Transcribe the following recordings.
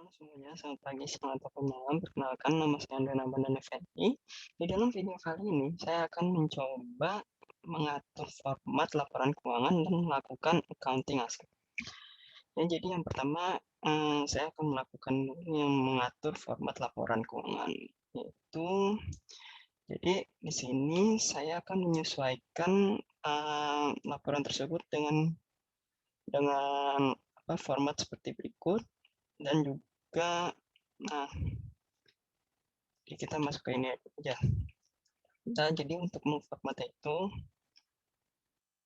Halo semuanya, selamat pagi, selamat ataupun malam. Perkenalkan, nama saya Andra Nabandana Fendi. Di dalam video kali ini, saya akan mencoba mengatur format laporan keuangan dan melakukan accounting aset. Ya, jadi yang pertama, saya akan melakukan yang mengatur format laporan keuangan, yaitu jadi di sini saya akan menyesuaikan laporan tersebut dengan format seperti berikut dan juga nah kita masuk ke ini aja. Nah, jadi untuk memformat itu,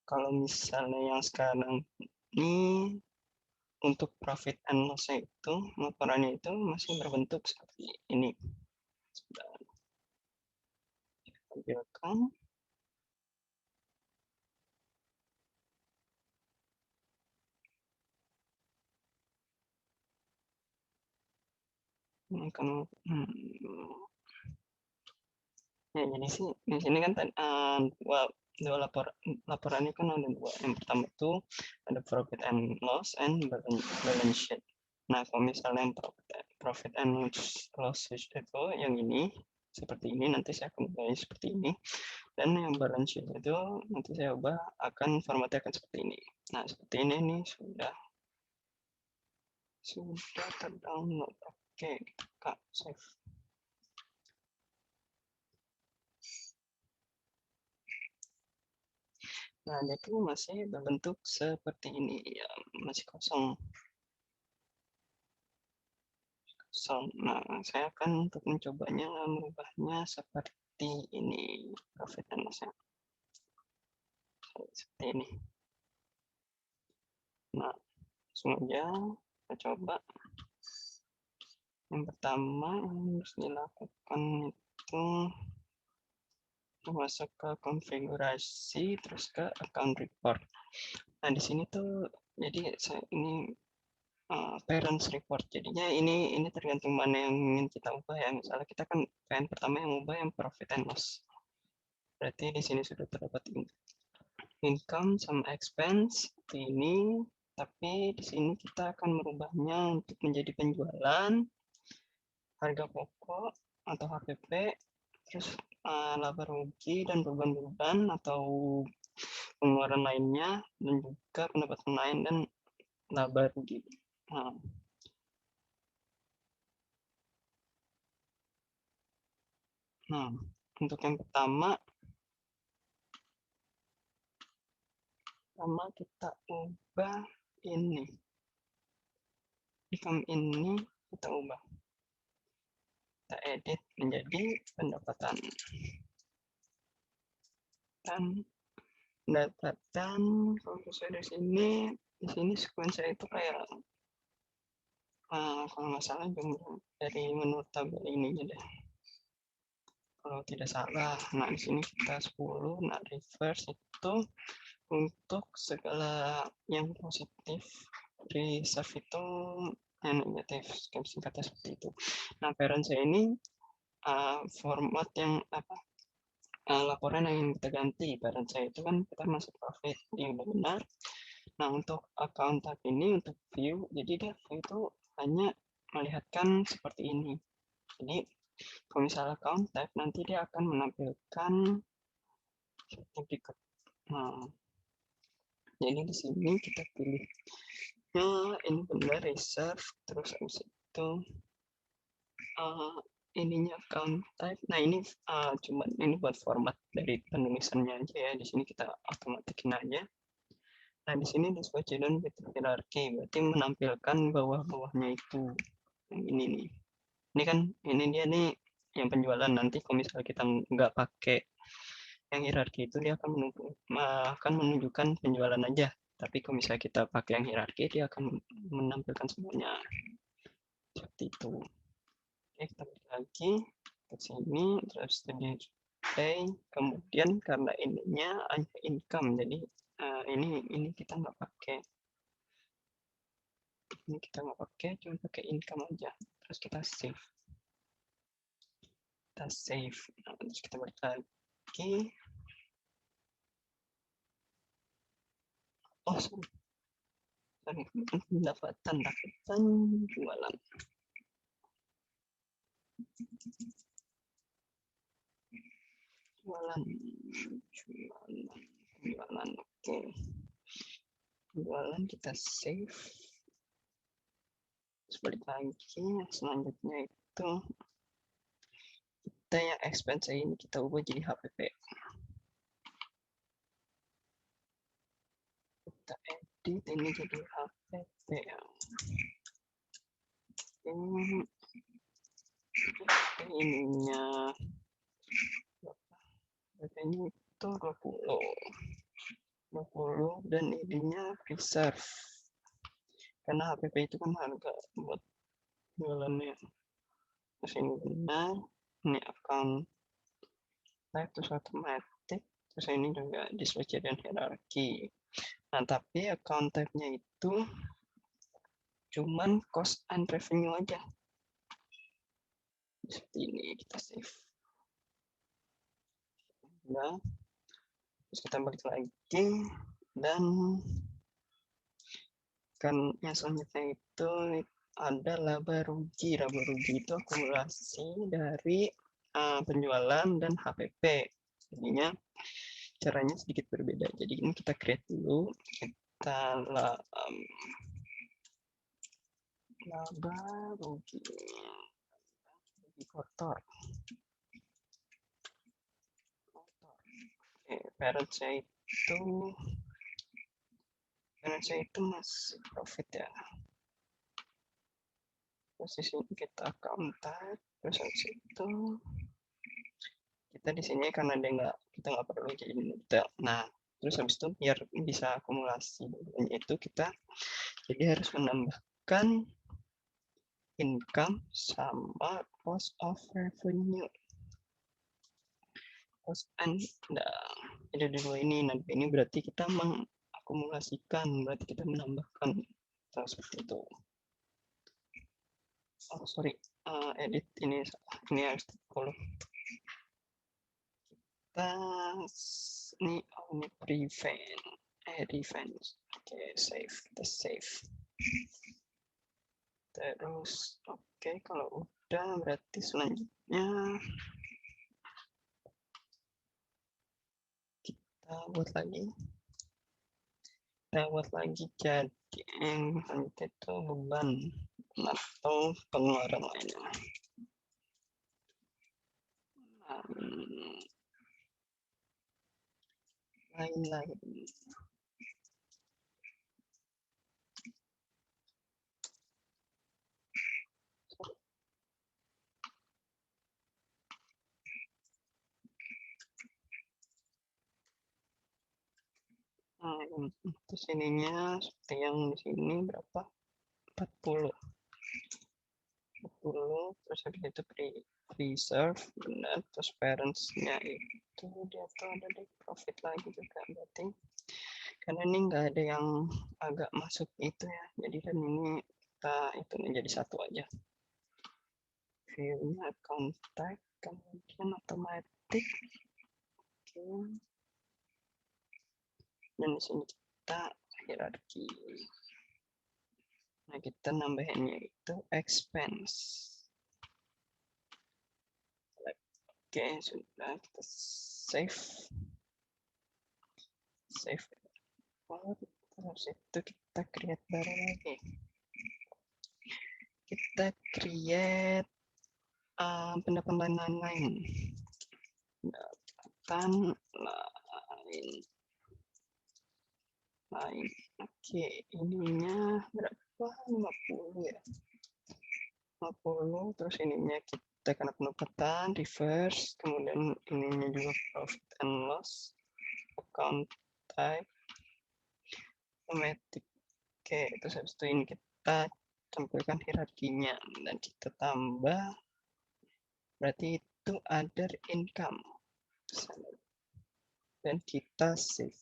kalau misalnya yang sekarang ini untuk profit and loss itu laporannya itu masih berbentuk seperti ini. Sudah ditampilkan. Ini kan ya, jadi sih di sini kan dua laporannya kan ada dua. Yang pertama itu ada profit and loss and balance sheet. Nah, kalau misalnya yang profit and loss itu yang ini seperti ini, nanti saya akan mulai seperti ini. Dan yang balance sheet itu nanti saya ubah akan formatnya akan seperti ini. Nah, seperti ini nih sudah terdownload. Oke, kita save. Nah, dia tuh masih berbentuk seperti ini ya, masih kosong. Nah, saya akan untuk mencobanya merubahnya seperti ini, profit and loss seperti ini. Nah, langsung aja kita coba. Yang pertama yang harus dilakukan itu masuk ke konfigurasi, terus ke account report. Nah, di sini tuh jadi ini parents report. Jadinya ini tergantung mana yang ingin kita ubah ya. Misalnya kita kan pengen pertama yang ubah yang profit and loss. Berarti di sini sudah terdapat income sama expense ini, tapi di sini kita akan merubahnya untuk menjadi penjualan, harga pokok atau HPP, terus laba rugi dan beban-beban atau pengeluaran lainnya, dan juga pendapatan lain dan laba rugi. Nah, untuk yang pertama kita ubah ini. Income ini kita ubah. Kita edit menjadi pendapatan. Dan pendapatan kalau saya di sini sequence itu kayak kalau nggak salah dari menurut tabel ini deh. Kalau tidak salah, nah di sini kita 10, nah reverse itu untuk segala yang positif, reserve itu yang negatif, singkatnya seperti itu. Nah, parent saya ini format yang laporan yang ingin kita ganti. Parent saya itu kan kita masuk profit, ini udah benar. Nah, untuk account tab ini untuk view, jadi dia view itu hanya melihatkan seperti ini. Jadi kalau misalnya account tab, nanti dia akan menampilkan seperti berikut. Nah, jadi di sini kita pilih ini benar reserve, terus habis itu ininya account type. Nah, ini cuma ini buat format dari penulisannya aja ya. Di sini kita otomatikin aja. Nah, di sini display children with hierarchy, berarti menampilkan bawah-bawahnya itu. Yang ini nih. Ini kan ini dia nih yang penjualan. Nanti kalau misalnya kita nggak pakai yang hierarki itu, dia akan menunjukkan penjualan aja. Tapi kalau misalnya kita pakai yang hierarki, dia akan menampilkan semuanya. Seperti itu. Oke, kita balik lagi ke sini, terus display. Kemudian karena ininya hanya income, jadi ini kita nggak pakai. Ini kita nggak pakai, cuma pakai income aja. Terus kita save. Nah, terus kita balik lagi. Oh, sorry. Pendapatan jualan. jualan, oke. Jualan kita save. Terus balik lagi, selanjutnya itu kita yang expense ini kita ubah jadi HPP. Kita edit ini jadi HPP. Ininya ini itu 20 dan ininya reserve karena HPP itu kan harga buat jualannya. Terus ini benar, ini account type terus automatic, terus ini juga display dan hierarki. Nah tapi account type-nya itu cuman cost and revenue aja. Seperti ini kita save. Nah, terus kita balik lagi dan kan yang selanjutnya itu ada laba rugi. Laba rugi itu akumulasi dari penjualan dan HPP. Jadinya caranya sedikit berbeda. Jadi ini kita create dulu. Kita laba rugi kotor. Parent-nya itu masih profit ya. Posisi kita account type, terus habis itu kita di sini karena kita nggak perlu jadi detail. Nah, terus habis itu biar bisa akumulasi itu kita jadi harus menambahkan income sama cost of revenue. Cost and ada dua ini. Nah, ini berarti kita mengakumulasikan, berarti kita menambahkan seperti itu. Oh sorry, edit ini harus follow. Ini prevent, oke, save, kita save. Terus oke, kalau udah berarti selanjutnya kita buat lagi jadi yang itu beban atau pengeluaran lainnya. Lain-lain. Terus ininya seperti yang di sini berapa? 40. Terus habis itu reserve benar, terus parents-nya itu dia tuh ada di profit lagi juga berarti karena ini nggak ada yang agak masuk itu ya, jadi kan ini kita itu menjadi satu aja. View-nya account type, kemudian automatic, oke. Dan di sini kita hierarki. Nah kita nambahinnya itu expense. Oke, sudah kita save. Terus itu kita create baru lagi. Kita create pendapatan lain. Lain. Oke, ininya berapa? 50 ya. 50, terus ininya kita kena pendapatan, reverse, kemudian ininya juga profit and loss, account type, automatic. Oke, terus habis itu ini kita tampilkan hierarkinya dan kita tambah, berarti itu other income dan kita save.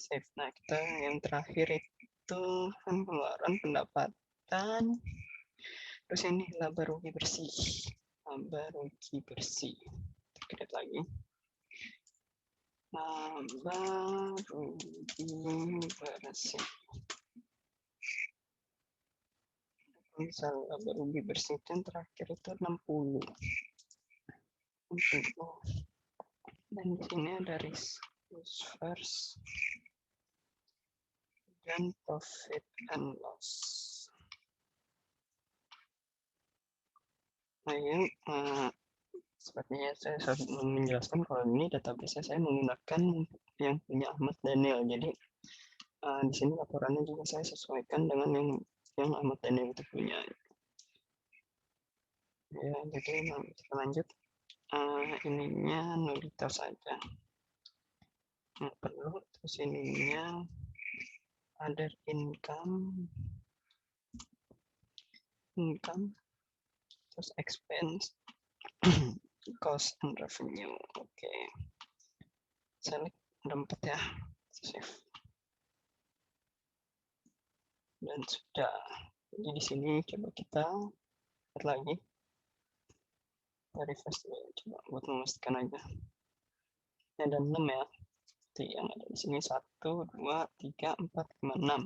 Nah kita yang terakhir itu kan pengeluaran pendapatan, terus ini laba rugi bersih. Kita lihat lagi. Laba rugi bersih. Misal ruby bersih yang terakhir itu 60. Dan di sini ada risk first dan profit and loss. Nah, ini sepertinya saya sudah menjelaskan kalau ini database saya menggunakan yang punya Ahmad Daniel. Jadi di sini laporannya juga saya sesuaikan dengan yang Ahmad Daniel itu punya. Ya, jadi kita lanjut. Ininya nulitas saja. Nggak perlu. Terus ininya other income, terus expense, cost and revenue. Oke. Select ada 4 ya. Save. Dan sudah. Jadi di sini coba kita lihat lagi. Dari first coba buat memastikan aja. Ini ada 6 ya. Jadi yang ada di sini 1, 2, 3, 4, 5, 6.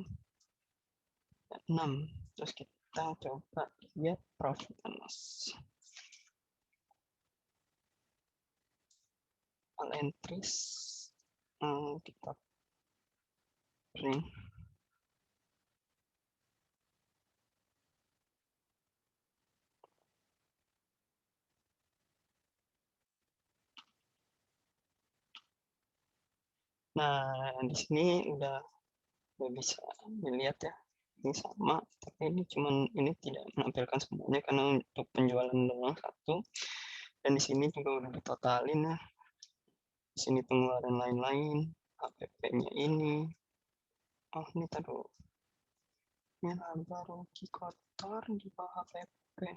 6. Terus kita coba lihat profit and loss. All entries kita print. Nah, di sini udah bisa dilihat ya. Ini sama, tapi ini tidak menampilkan semuanya karena untuk penjualan doang 1. Dan di sini juga udah ditotalin ya. Di sini pengeluaran lain-lain, APP-nya ini. Oh, ini taruh. Ini laba rugi kotor di bawah APP.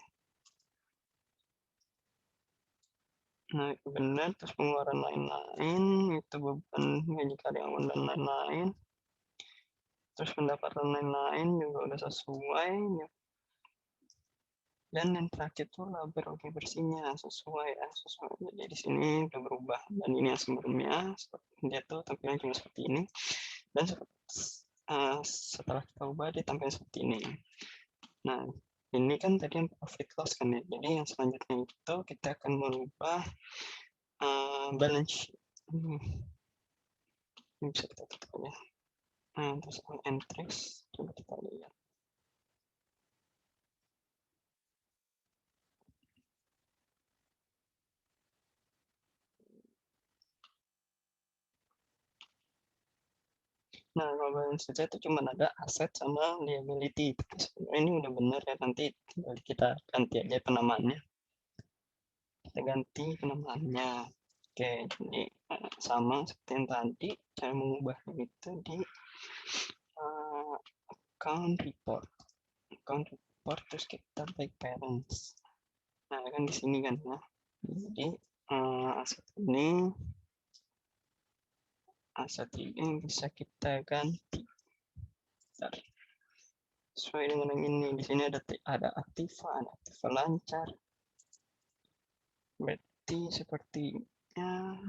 Nah, itu benar. Terus pengeluaran lain-lain, itu beban gaji karyawan dan lain-lain. Terus pendapatan lain-lain juga udah sesuai ya. Dan yang terakhir tuh laba rugi bersihnya sesuai. Jadi di sini udah berubah. Dan ini yang sebelumnya dia tuh tampilnya cuma seperti ini. Dan setelah kita ubah dia tampilnya seperti ini. Nah, ini kan tadi yang profit loss kan ya. Jadi yang selanjutnya itu kita akan merubah balance sheet. Ini bisa kita tutup ya. Terus all entries coba kita lihat. Nah, kalau balance sheet itu cuma ada aset sama liability. Sebenarnya ini udah benar ya, nanti kita ganti aja penamaannya. Kita ganti penamaannya. Oke, jadi sama seperti yang tadi, cara mengubahnya itu di account report. Account report terus kita by parents. Nah, kan di sini kan ya. Jadi aset ini bisa kita ganti. Bentar. Sesuai dengan yang ini, di sini ada aktiva lancar. Berarti sepertinya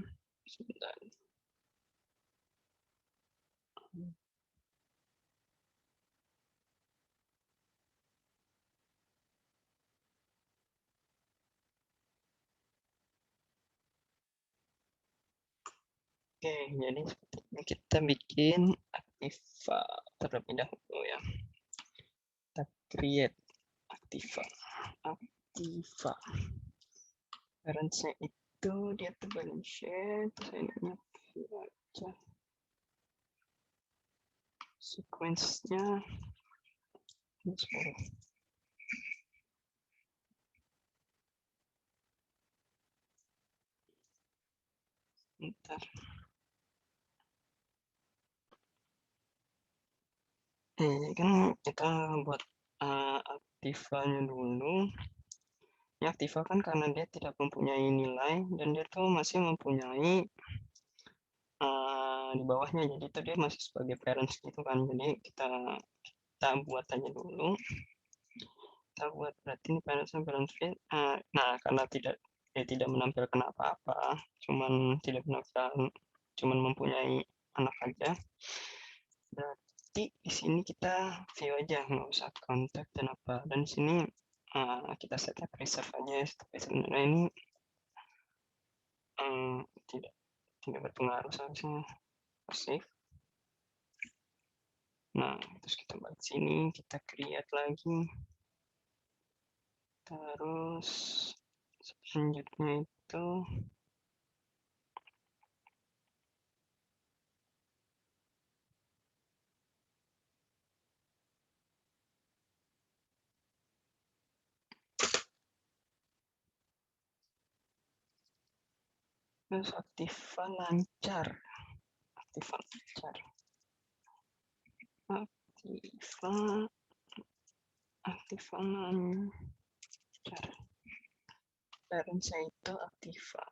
sebentar. Oke, jadi sepertinya kita bikin aktiva terlebih dahulu ya. Kita create aktiva. Parents-nya itu dia tuh balance sheet, terus ininya aja. Sequence-nya bentar. Kan kita buat aktivanya dulu. Ya, aktiva kan karena dia tidak mempunyai nilai dan dia tuh masih mempunyai di bawahnya, jadi itu dia masih sebagai parents gitu kan. Jadi kita buat aja dulu. Kita buat berarti ini parents balance sheet. Nah, karena tidak menampilkan apa-apa, cuman mempunyai anak aja. Berarti nanti di sini kita view aja, nggak usah kontak dan apa. Dan di sini kita set preserve aja, tapi sebenarnya ini tidak berpengaruh seharusnya. Save. Nah, terus kita balik sini, kita create lagi. Terus selanjutnya itu terus aktifan lancar. Aktifan lancar. Aktifan lancar. Parent itu aktiva.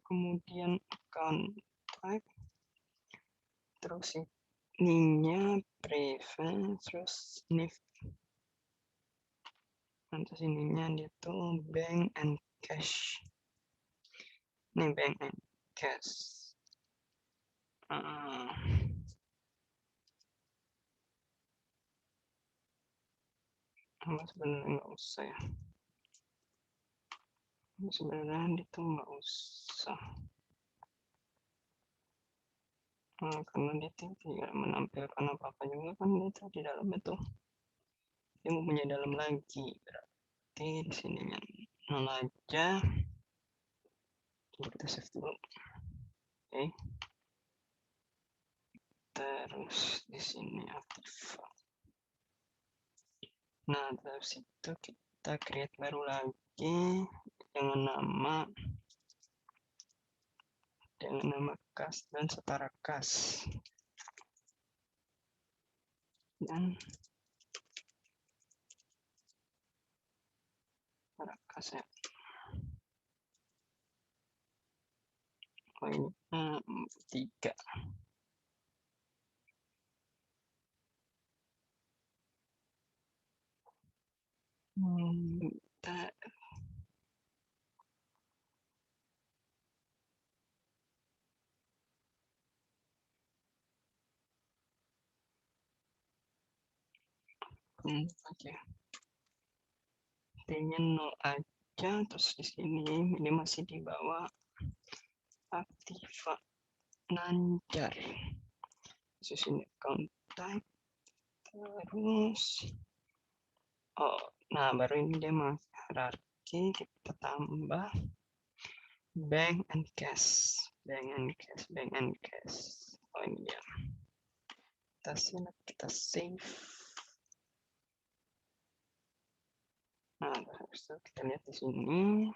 Kemudian account type, terus ininya prevent, terus NIF. Terus ininya dia tuh bank and cash. Ini bank and cash. Sebenarnya nggak usah ya. Sebenarnya itu nggak usah. Karena dia tidak menampilkan apa-apa juga kan itu di dalam itu. Dia mau punya dalam lagi, berarti di sininya nol aja. Kita save dulu. Oke. Terus di sini aktif. Nah, terus itu kita create baru lagi dengan nama kas dan setara kas. Dan setara kas ya. Oh ini 3. Bentar. Oke. T-nya 0 aja, terus di sini ini masih di bawah aktiva lancar. Terus ini account type, terus nah baru ini dia hierarki, kita tambah bank and cash. Oh ini dia. Kita save. Nah, habis itu kita lihat di sini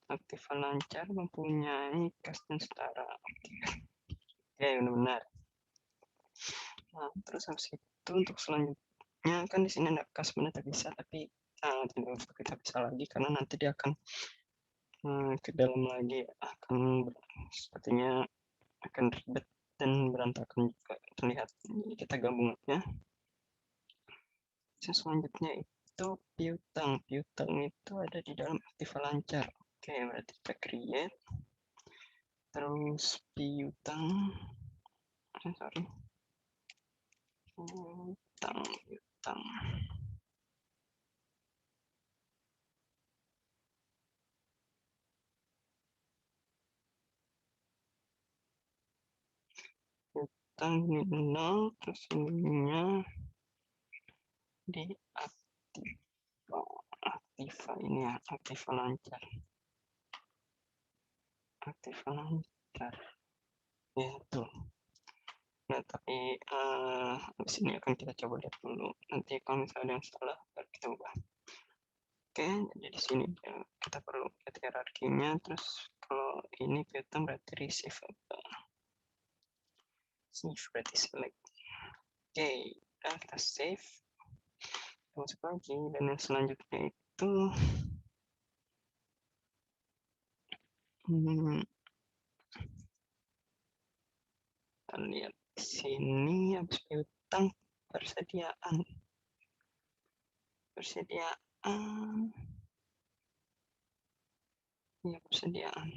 aktiva lancar mempunyai kas dan setara. Oke, benar-benar. Nah, terus habis itu untuk selanjutnya kan di sini ada kas mana tak bisa, tapi tidak kita bisa lagi karena nanti dia akan ke dalam lagi, sepertinya akan ribet dan berantakan juga terlihat. Jadi kita gabung aja. Selanjutnya itu piutang itu ada di dalam aktiva lancar. Oke, berarti kita create, terus piutang ini 0, terus ininya di aktiva ini ya, aktiva lancar ya tuh. Nah, tapi habis ini akan kita coba lihat dulu. Nanti kalau misalnya ada yang salah, baru kita ubah. Oke, jadi di sini kita perlu lihat hierarkinya. Terus kalau ini kita berarti receive berarti select. Oke, dan kita save. Kita masuk lagi, dan yang selanjutnya itu kita lihat di sini habis piutang persediaan ya persediaan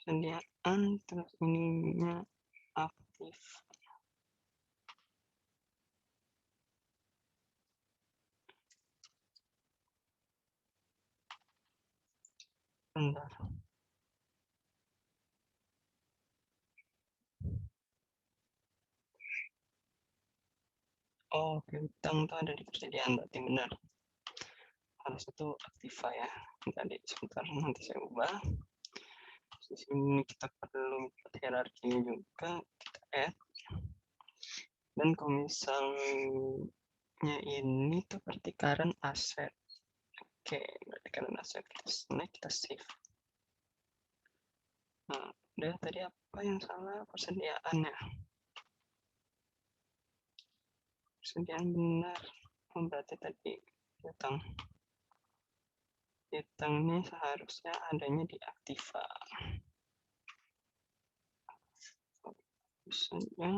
persediaan terus ininya aktif. Bentar. Oh, oke, utang tuh ada di persediaan, berarti benar. Harus itu aktiva ya. Tadi sebentar, nanti saya ubah. Di sini kita perlu hierarkinya juga, kita add. Dan kalau misalnya ini tuh berarti current asset. Oke, berarti current asset. Kita save. Nah, udah tadi apa yang salah? Persediaannya. Persediaan benar. Oh, berarti tadi utang. Utang ini seharusnya adanya di aktiva. Saja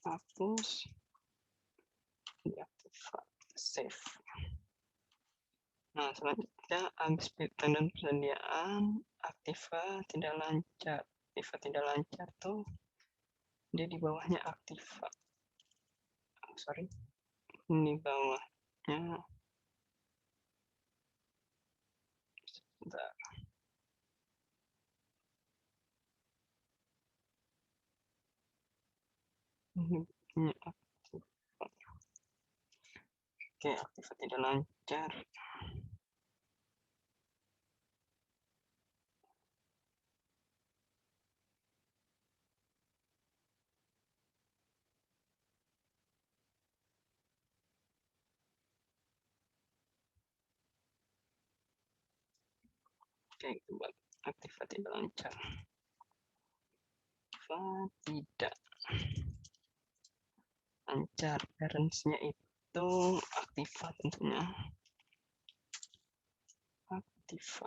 hapus di aktiva, save. Nah, selanjutnya habis piutang dan persediaan, aktiva tidak lancar. Aktiva tidak lancar tuh dia di bawahnya aktiva. Sorry, di bawahnya. Bentar. Ini aktiva. Oke, aktiva tidak lancar. Oke, itu buat aktiva tidak lancar. Aktiva tidak lancar, parentsnya itu aktiva tentunya. Aktiva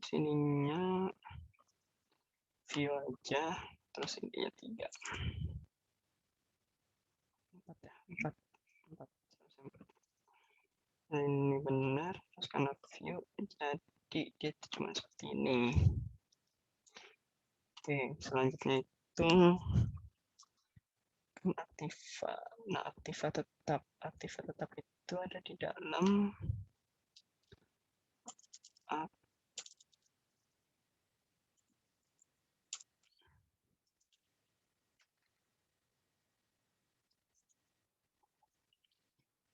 sininya view aja, terus intinya 3. 4 ya, 4. Nah, ini benar, terus karena view jadi dia cuma seperti ini. Oke, selanjutnya itu aktiva. Nah, aktiva tetap itu ada di dalam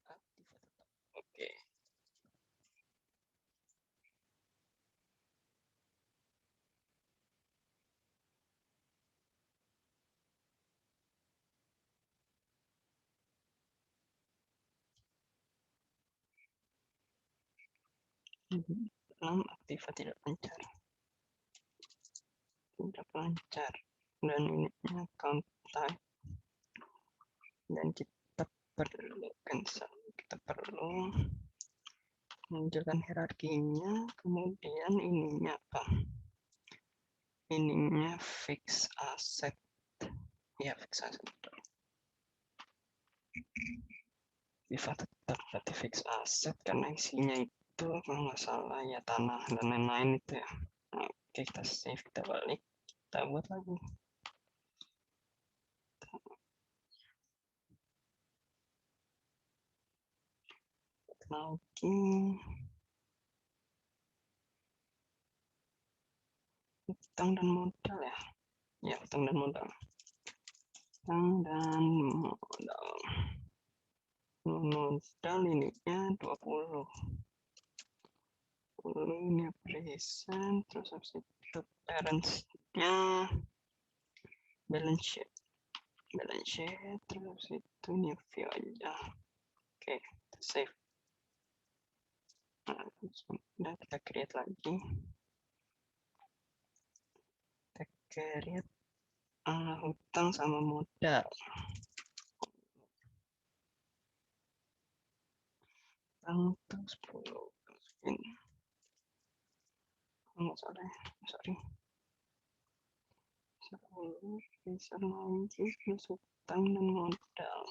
aktiva tetap. Oke. Dalam aktiva tidak lancar. Tidak lancar. Dan ini account type. Dan kita perlu cancel. Kita perlu menunjukkan hierarkinya, kemudian ininya apa? Ininya fix asset. Ya, fix asset. Aktiva tetap berarti fix asset karena isinya itu kalau nggak salah ya tanah dan lain-lain itu ya. Nah, oke, kita save, kita balik, kita buat lagi. Lagi utang dan modal ya. Ya, utang dan modal. Utang dan modal. Modal ininya 20. Ini present, terus habis itu parents-nya balance sheet. Balance sheet, terus itu new view aja. Oke, save. Nah, sudah kita create lagi. Kita create hutang sama modal. Hutang itu 10. Masukin. Oh, sorry. bisa lagi plus utang dan modal.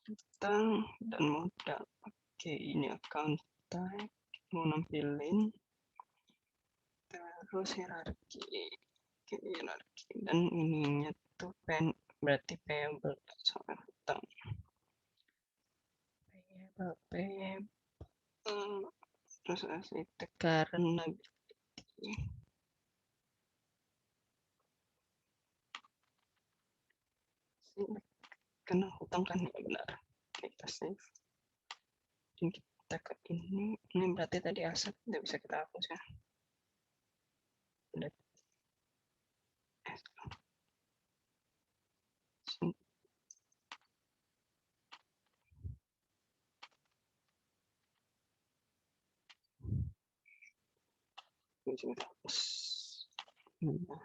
Utang dan modal. Oke, ini account type mau nampilin terus hierarki. Oke, hierarki dan ininya tuh berarti payable sama utang. Payable terus asset current liability. Karena hutang kan ya benar. Kita save. Dan kita ke ini berarti tadi aset tidak bisa kita hapus ya. Udah. Bisa kita hapus. Nah.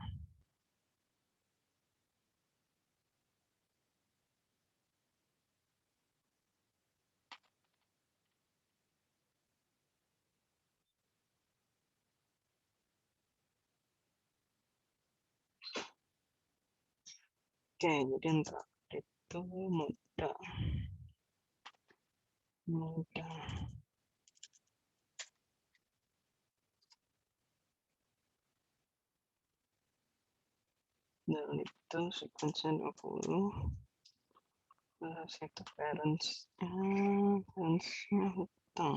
Oke, jadi yang terakhir itu modal. Dan itu sequence-nya 20. Itu parents-nya hutang.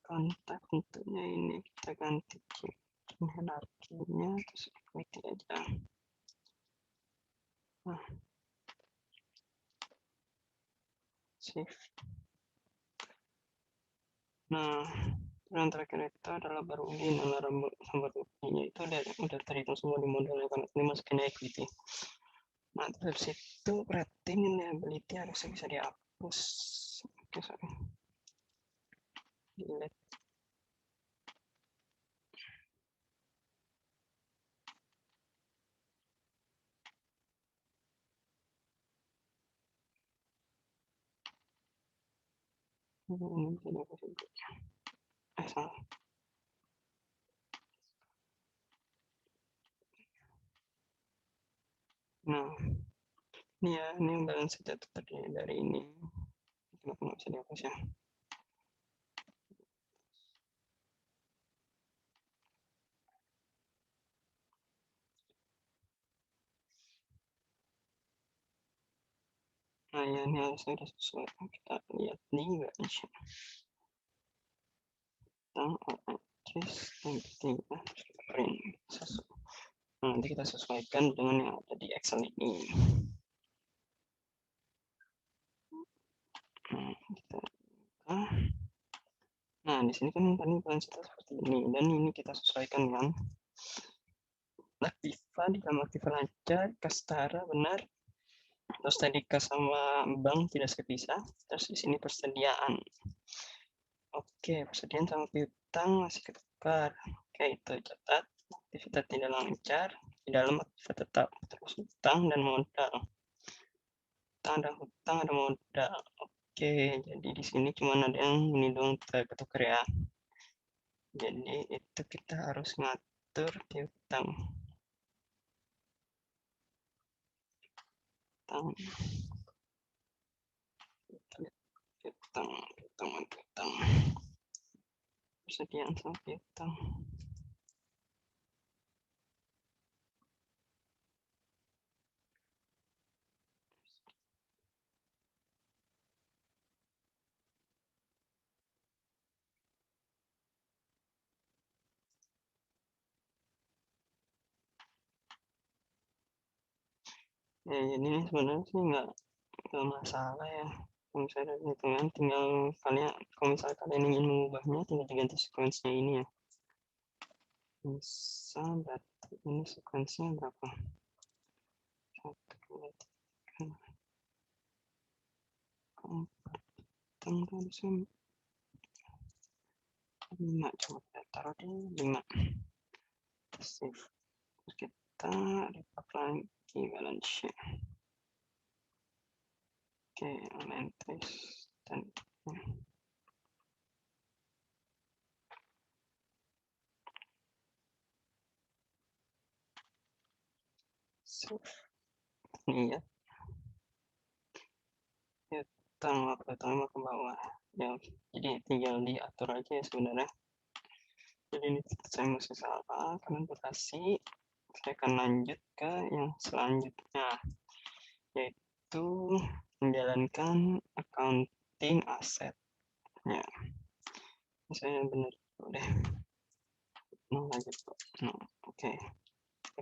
Kontak tentunya ini kita ganti hierarkinya terus equity aja. Nah, save. Nah, yang terakhir itu adalah baru ini, baru ini itu udah terhitung semua di modalnya kan ini masukin equity. Nah, terus itu rating liability harusnya bisa dihapus. Oke, sorry. Delete. Ini bisa dihapus juga. Salah. Nah, ini ya, ini yang balance sheet terdiri dari ini. Kenapa nggak bisa dihapus ya? Nah, ya ini harusnya sudah sesuai. Kita lihat nih balance sheet. Nah, nanti kita sesuaikan dengan yang ada di Excel ini. Nah, di sini kan balance sheet seperti ini dan ini kita sesuaikan dengan aktiva di dalam aktiva lancar, kastara benar. Terus tadi kas sama bank tidak sepisah. Terus di sini persediaan. Oke, persediaan sama piutang masih ketukar. Oke, itu catat. Aktivitas tidak lancar di dalam aktivitas tetap. Terus hutang dan modal. Hutang ada modal. Oke, jadi di sini cuma ada yang ini doang ketukar ya. Jadi itu kita harus ngatur piutang. Piutang. Persediaan sama piutang. Ya, jadi ini sebenarnya sih nggak masalah ya. Kalau misalnya ada hitungan, tinggal kalian, kalau misalnya kalian ingin mengubahnya, tinggal diganti sequence-nya ini ya. Bisa berarti ini sequence-nya berapa? 1, 2, 3, 4, harusnya 5. Coba kita taruh di 5. Save. Terus kita report lagi balance sheet. Oke, online test dan Ini ya. Tanggal pertama ke bawah. Ya, jadi tinggal diatur aja ya sebenarnya. Jadi ini saya masih salah karena durasi. Saya akan lanjut ke yang selanjutnya, yaitu menjalankan accounting aset. Ya, saya benar udah mau lanjut. Nah, oke,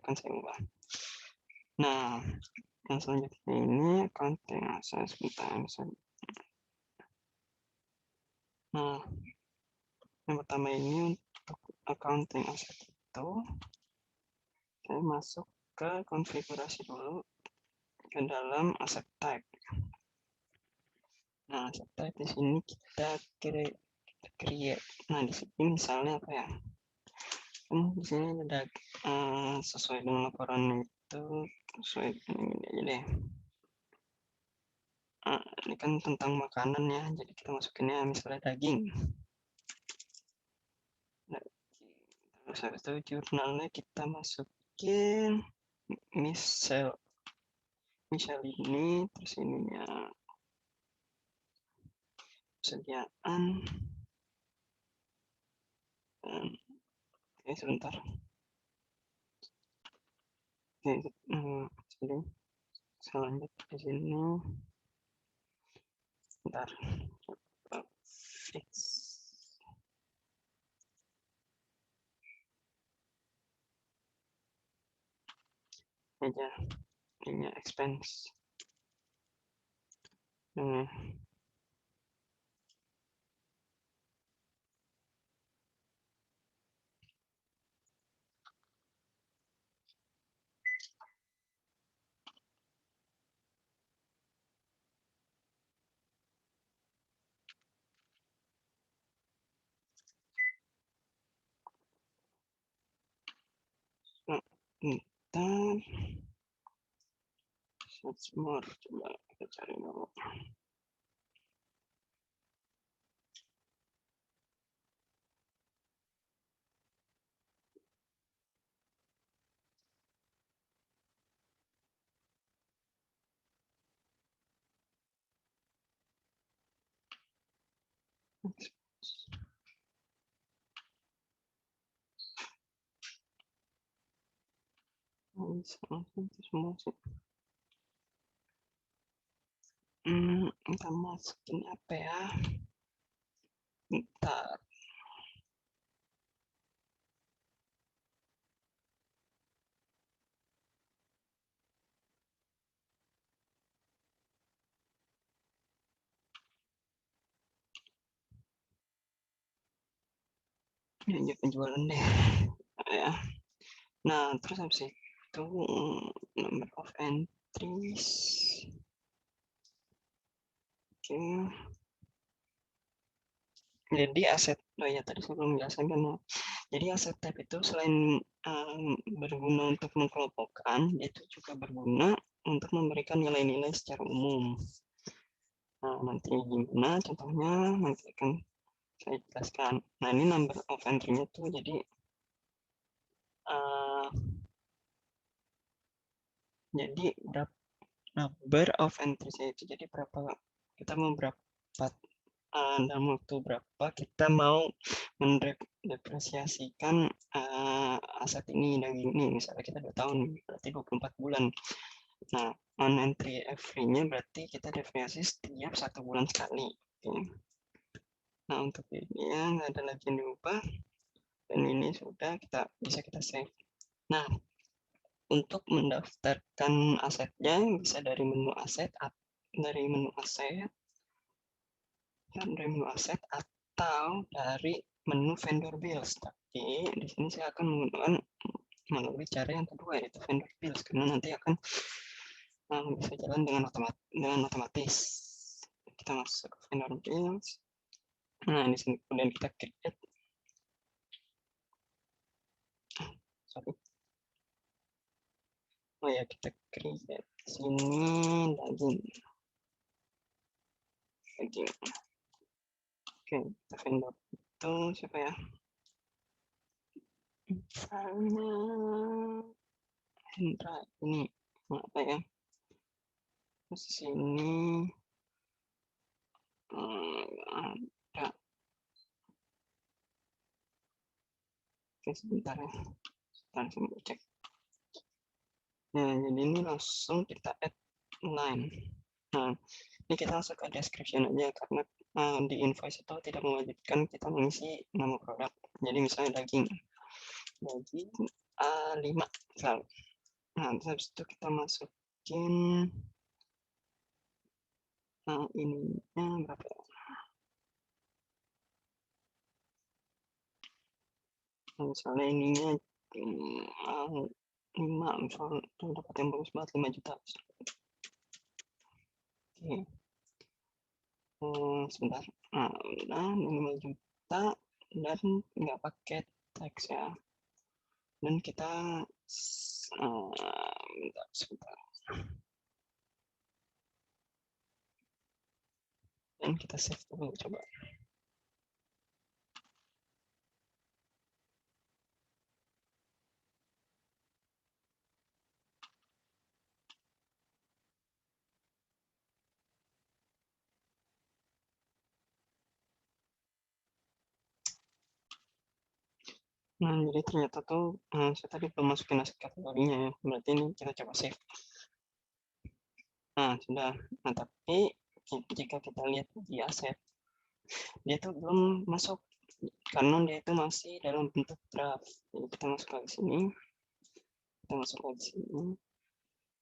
akan saya ubah. Nah, yang selanjutnya ini accounting aset. Sebentar, nah, yang pertama ini untuk accounting aset itu saya masuk ke konfigurasi dulu ke dalam aset type. Nah, aset type di sini kita create. Nah, di sini misalnya apa ya? Di sini ada sesuai dengan laporan itu sesuai ini aja deh. Ini kan tentang makanan ya, jadi kita masukinnya misalnya daging. Terus habis itu jurnalnya kita masukin misal ini, terus ininya persediaan. Oke, sebentar. Oke, jadi saya lanjut di sini. Bentar, coba fix. Aja, ini expense. Bentar, search more, coba kita cari dulu. Itu semua sih. Kita masukin apa ya? Bentar. Ini penjualan deh. Ya. Nah, terus habis itu number of entries. Oke. Jadi aset, oh ya tadi saya belum menjelaskan kan ya. Jadi aset type itu selain berguna untuk mengkelompokkan, itu juga berguna untuk memberikan nilai-nilai secara umum. Nah, nanti gimana contohnya nanti akan saya jelaskan. Nah, ini number of entry-nya tuh jadi berapa number of entries itu jadi berapa kita mau berapa dalam waktu berapa kita mau mendepresiasikan aset ini daging ini, misalnya kita 2 tahun berarti 24 bulan. Nah, on entry every-nya berarti kita depresiasi setiap 1 bulan sekali. Oke. Nah, untuk ini ya nggak ada lagi yang diubah dan ini sudah bisa kita save. Nah, untuk mendaftarkan asetnya bisa dari menu aset atau dari menu vendor bills. Tapi di sini saya akan menggunakan melalui cara yang kedua yaitu vendor bills karena nanti akan bisa jalan dengan otomatis. Kita masuk ke vendor bills. Nah, di sini kemudian kita create. Oh ya, kita create di sini daging. Oke, kita vendor itu siapa ya? Misalnya Hendra ini. apa ya, terus sini ada. Oke, sebentar ya, sebentar saya cek. Nah, jadi ini langsung kita add line. Nah, ini kita langsung ke description aja, karena di invoice itu tidak mewajibkan kita mengisi nama produk. Jadi misalnya daging A5 misal. Nah, terus habis itu kita masukin ininya berapa ya? Misalnya ininya 5, misalnya itu dapat yang bagus banget 5 juta. Oke. Sebentar. Nah, udah 5 juta dan nggak pakai teks ya. Dan kita sebentar. Dan kita save dulu coba. Nah, jadi ternyata tuh saya tadi belum masukin aset kategorinya ya. Berarti ini kita coba save. Nah, sudah. Nah, tapi jika kita lihat di aset, dia tuh belum masuk karena dia itu masih dalam bentuk draft. Jadi kita masuk ke sini. Kita masuk ke sini.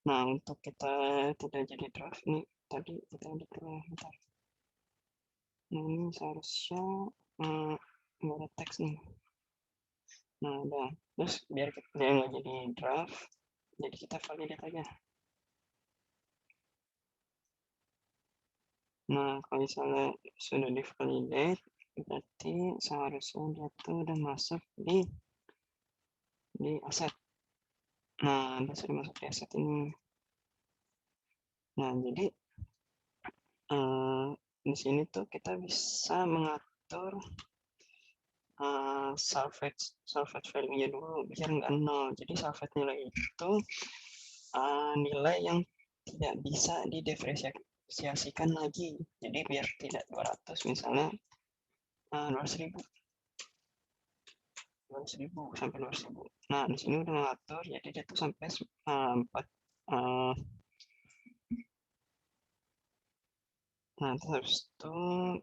Nah, untuk kita tidak jadi draft nih, tadi kita udah pernah bentar. Nah, ini seharusnya nggak ada teks nih. Nah, udah. Terus biar dia nggak jadi draft, jadi kita validate aja. Nah, kalau misalnya sudah di validate, berarti seharusnya dia tuh udah masuk di aset. Nah, dia sudah masuk di aset ini. Nah, jadi di sini tuh kita bisa mengatur salvage value-nya dulu biar nggak nol. Jadi salvage nilai itu nilai yang tidak bisa didepresiasikan lagi. Jadi biar tidak 200 misalnya 200.000 sampai 200.000. Nah, di sini udah mengatur jadi dia tuh sampai 4. Nah, terus itu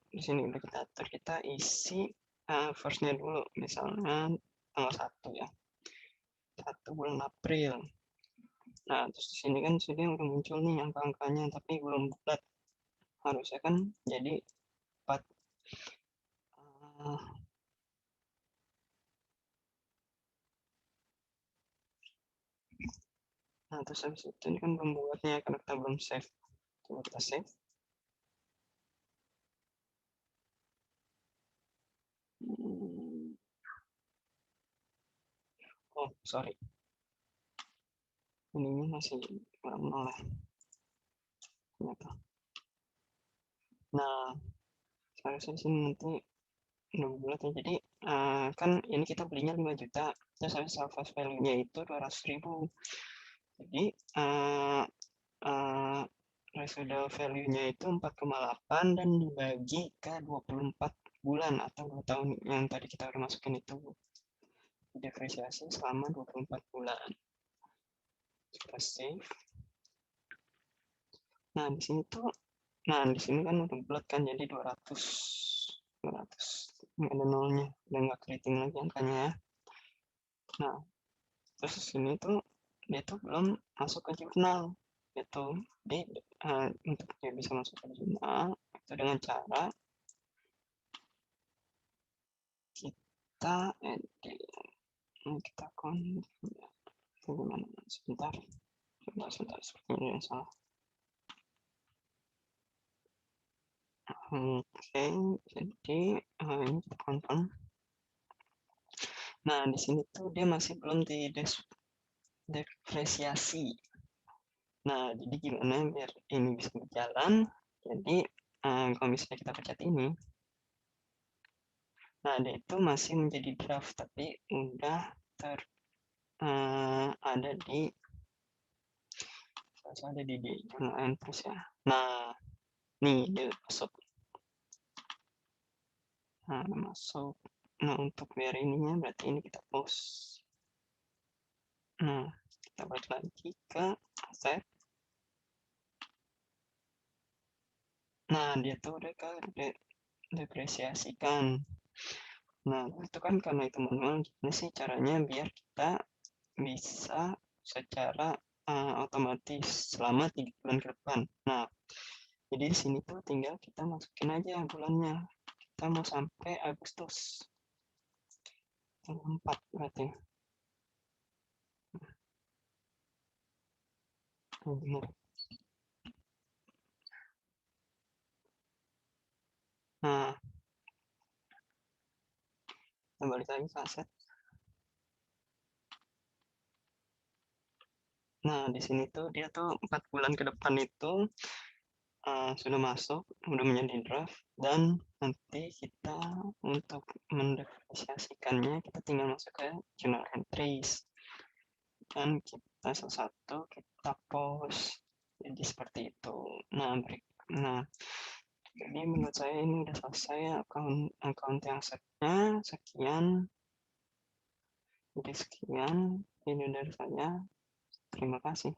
di sini udah kita atur, kita isi first-nya dulu, misalnya tanggal 1 ya. 1 bulan April. Nah, terus di sini kan sudah udah muncul nih angka-angkanya, tapi belum bulat. Harusnya kan jadi 4. Nah, terus habis itu ini kan belum bulatnya karena kita belum save. Coba kita save. Oh, sorry. Ininya masih kurang nol ya. Ternyata. Nah, seharusnya sini nanti udah bulat ya. Jadi kan ini kita belinya 5 juta. Terus habis salvage value-nya itu 200.000. Jadi residual value-nya itu 4,8 dan dibagi ke 24 bulan atau 2 tahun yang tadi kita udah masukin itu. Depresiasi selama 24 bulan. Kita save. Nah, di sini tuh di sini kan udah bulat kan jadi 200. Nggak ada nolnya, udah nggak keriting lagi angkanya ya. Nah, terus di sini tuh dia tuh belum masuk ke jurnal gitu. Jadi untuk dia bisa masuk ke jurnal itu dengan cara kita edit. Kita bagaimana sebentar sepertinya yang salah. Oke, jadi ini kita confirm. Nah, di sini tuh dia masih belum depresiasi. Nah, jadi gimana biar ini bisa berjalan? Jadi kalau misalnya kita pencet ini, nah dia itu masih menjadi draft tapi udah ada di harus ada di journal entries ya. Nah, nih dia masuk. Nah, masuk. Nah, untuk biar ininya berarti ini kita post. Nah, kita balik lagi ke aset. Nah, dia tuh udah ke depresiasikan. Nah, itu kan karena itu manual, gimana sih caranya biar kita bisa secara otomatis selama 3 bulan ke depan. Nah, jadi di sini tuh tinggal kita masukin aja bulannya. Kita mau sampai Agustus. Tanggal 4 berarti. Oh, benar. Nah, kita balik lagi ke aset. Nah, di sini tuh dia tuh 4 bulan ke depan itu sudah masuk, sudah menjadi draft, dan nanti kita untuk mendepresiasikannya kita tinggal masuk ke journal entries dan kita satu-satu kita post. Jadi seperti itu. Nah, jadi menurut saya ini udah selesai account yang setnya sekian. Jadi sekian video dari saya. Terima kasih.